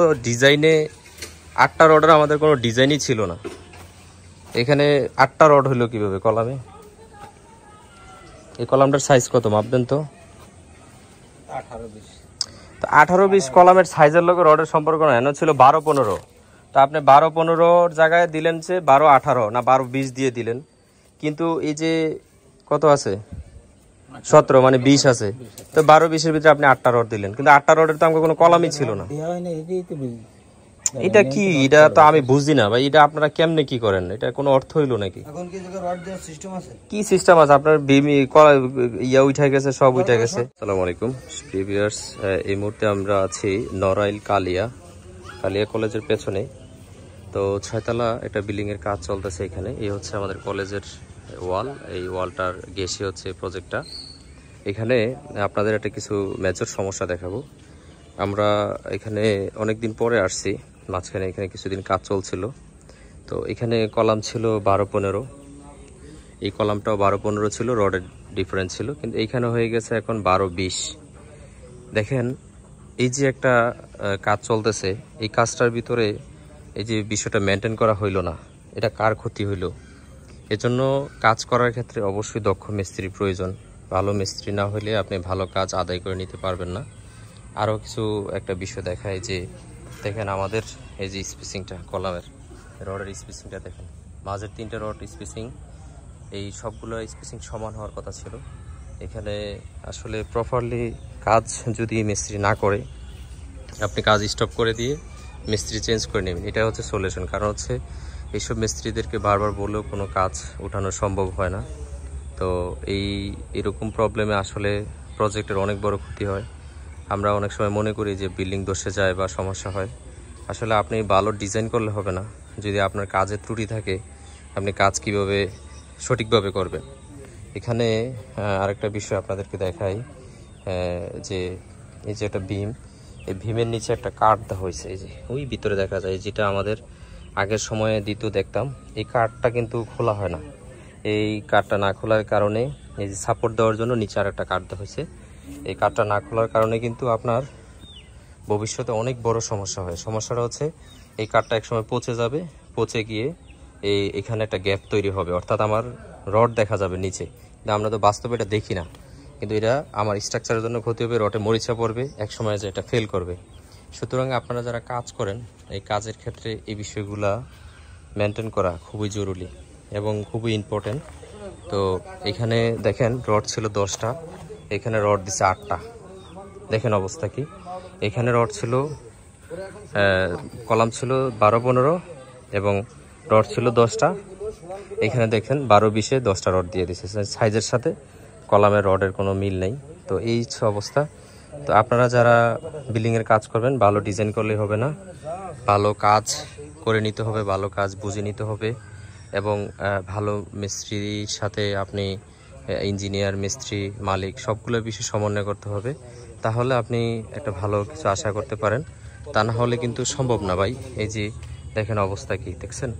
তো ডিজাইনে 8টা রডের আমাদের কোনো ডিজাইনই ছিল না, এখানে 8টা রড হলো কিভাবে কলামে? এই কলামটার সাইজ কত মাপবেন তো? 18-20 কলামের সাইজের লোক রডের সম্পর্ক না, এনে ছিল 12-15। তো আপনি 12-15 জায়গায় দিলেন যে 12-18 না 12-20 দিয়ে দিলেন, কিন্তু এই যে কত আছে 17 মানে 20 আছে, তো 12-20-এর ভিতরে আপনি 8টা রড দিলেন, কিন্তু 8টা রডের তো আমাকে কোনো কলামই ছিল না। এটা কি, এটা তো আমি বুঝি না ভাই, এটা আপনারা কেমনে কি করেন, এটা কোনো অর্থ হইলো নাকি? এখন কি জায়গা রড দেওয়ার সিস্টেম আছে? কি সিস্টেম আছে আপনার? ইয়া উঠে গেছে, সব উঠে গেছে। আসসালামু আলাইকুম ভিউয়ার্স, এই মুহূর্তে আমরা আছি নড়াইল কালিয়া কলেজের পেছনে। তো 6তলা একটা বিল্ডিং এর কাজ চলতেছে এখানে। এই হচ্ছে আমাদের কলেজের ওয়াল, এই ওয়ালটার ঘেঁষে হচ্ছে প্রজেক্টটা। এখানে আপনাদের একটা কিছু মেজর সমস্যা দেখাবো। আমরা এখানে অনেকদিন পরে আসছি, মাঝখানে এখানে কিছুদিন কাজ চলছিল। তো এখানে কলাম ছিল 12-15, এই কলামটাও 12-15 ছিল, রডের ডিফারেন্স ছিল, কিন্তু এইখানে হয়ে গেছে এখন 12-20। দেখেন এই যে একটা কাজ চলতেছে, এই কাজটার ভিতরে এই যে বিষয়টা মেনটেন করা হইল না, এটা কার ক্ষতি হইল? এজন্য কাজ করার ক্ষেত্রে অবশ্যই দক্ষ মিস্ত্রি প্রয়োজন। ভালো মিস্ত্রি না হইলে আপনি ভালো কাজ আদায় করে নিতে পারবেন না। আরও কিছু একটা বিষয় দেখায় যে দেখেন আমাদের এই যে স্পেসিংটা, কলামের রডের স্পেসিংটা দেখেন, মাঝের 3টে রড স্পেসিং, এই সবগুলো স্পেসিং সমান হওয়ার কথা ছিল। এখানে আসলে প্রপারলি কাজ যদি মিস্ত্রি না করে, আপনি কাজ স্টপ করে দিয়ে মিস্ত্রি চেঞ্জ করে নেবেন, এটা হচ্ছে সলিউশন। কারণ হচ্ছে এইসব মিস্ত্রিদেরকে বারবার বললেও কোনো কাজ উঠানো সম্ভব হয় না। তো এরকম প্রবলেমে আসলে প্রজেক্টের অনেক বড় ক্ষতি হয়। আমরা অনেক সময় মনে করি যে বিল্ডিং ধসে যায় বা সমস্যা হয়, আসলে আপনি ভালো ডিজাইন করলে হবে না। যদি আপনার কাজের ত্রুটি থাকে, আপনি কাজ কিভাবে সঠিকভাবে করবেন। এখানে আরেকটা বিষয় আপনাদেরকে দেখাই, যে এই যে একটা ভীম, এই ভীমের নিচে একটা কাঠ দেওয়া হয়েছে, এই যে ওই ভিতরে দেখা যায়, যেটা আমাদের আগের সময়ে দ্বিতীয় দেখতাম। এই কাঠটা কিন্তু খোলা হয় না, এই কাঠটা না খোলার কারণে এই যে সাপোর্ট দেওয়ার জন্য নিচে আর একটা কাঠ দেওয়া হয়েছে। এই কাঠটা না খোলার কারণে কিন্তু আপনার ভবিষ্যতে অনেক বড় সমস্যা হয়। সমস্যাটা হচ্ছে এই কাঠটা একসময় পচে যাবে, পচে গিয়ে এখানে একটা গ্যাপ তৈরি হবে, অর্থাৎ আমার রড দেখা যাবে নিচে। আমরা তো বাস্তবে এটা দেখি না, কিন্তু এটা আমার স্ট্রাকচারের জন্য ক্ষতি হবে, রডে মরিচা পড়বে, একসময় যে এটা ফেল করবে। সুতরাং আপনারা যারা কাজ করেন, এই কাজের ক্ষেত্রে এই বিষয়গুলা মেনটেন করা খুবই জরুরি এবং খুবই ইম্পর্টেন্ট। তো এখানে দেখেন রড ছিল 10টা, এখানে রড দিছে 8টা, দেখেন অবস্থা কি। এখানে রড ছিল, কলাম ছিল 12-15 এবং রড ছিল 10টা। এখানে দেখেন 12-20-এ 10টা রড দিয়ে দিচ্ছে, সাইজের সাথে কলামের রডের কোনো মিল নেই। তো এই অবস্থা। তো আপনারা যারা বিল্ডিংয়ের কাজ করবেন, ভালো ডিজাইন করলে হবে না, ভালো কাজ করে নিতে হবে, ভালো কাজ বুঝে নিতে হবে, এবং ভালো মিস্ত্রির সাথে আপনি ইঞ্জিনিয়ার, মিস্ত্রি, মালিক সবগুলো বিষয় সমন্বয় করতে হবে, তাহলে আপনি একটা ভালো কিছু আশা করতে পারেন। তা না হলে কিন্তু সম্ভব না ভাই। এই যে দেখেন অবস্থা কি, দেখছেন।